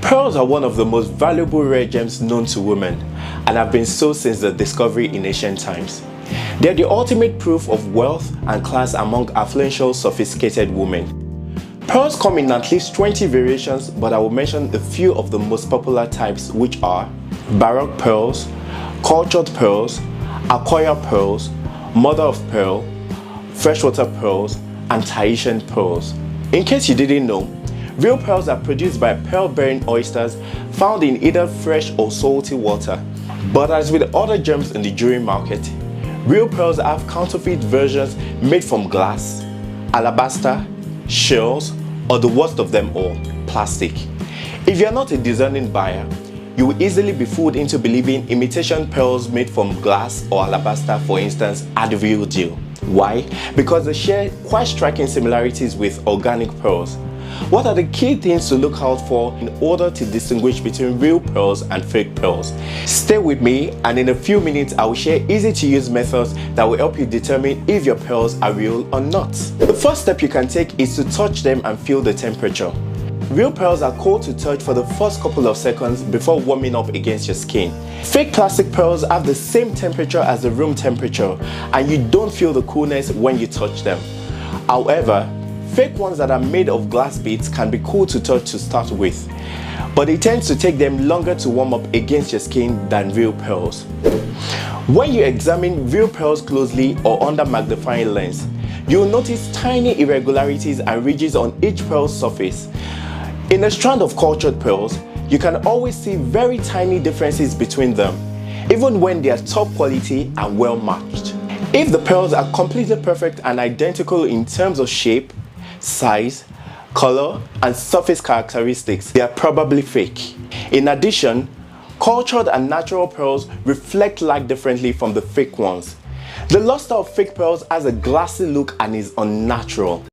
Pearls are one of the most valuable rare gems known to women and have been so since the discovery in ancient times. They are the ultimate proof of wealth and class among affluential, sophisticated women. Pearls come in at least 20 variations, but I will mention a few of the most popular types, which are Baroque pearls, cultured pearls, acquire pearls, mother of pearl, freshwater pearls, and Tahitian pearls. In case you didn't know, real pearls are produced by pearl-bearing oysters found in either fresh or salty water. But as with other gems in the jewelry market, real pearls have counterfeit versions made from glass, alabaster, shells, or the worst of them all, plastic. If you're not a discerning buyer, you will easily be fooled into believing imitation pearls made from glass or alabaster, for instance, are the real deal. Why? Because they share quite striking similarities with organic pearls. What are the key things to look out for in order to distinguish between real pearls and fake pearls? Stay with me, and in a few minutes I will share easy to use methods that will help you determine if your pearls are real or not. The first step you can take is to touch them and feel the temperature. Real pearls are cold to touch for the first couple of seconds before warming up against your skin. Fake plastic pearls have the same temperature as the room temperature, and you don't feel the coolness when you touch them. However, fake ones that are made of glass beads can be cool to touch to start with, but it tends to take them longer to warm up against your skin than real pearls. When you examine real pearls closely or under magnifying lens, you'll notice tiny irregularities and ridges on each pearl's surface. In a strand of cultured pearls, you can always see very tiny differences between them, even when they are top quality and well matched. If the pearls are completely perfect and identical in terms of shape, size, color, and surface characteristics, they are probably fake. In addition, cultured and natural pearls reflect light differently from the fake ones. The luster of fake pearls has a glassy look and is unnatural.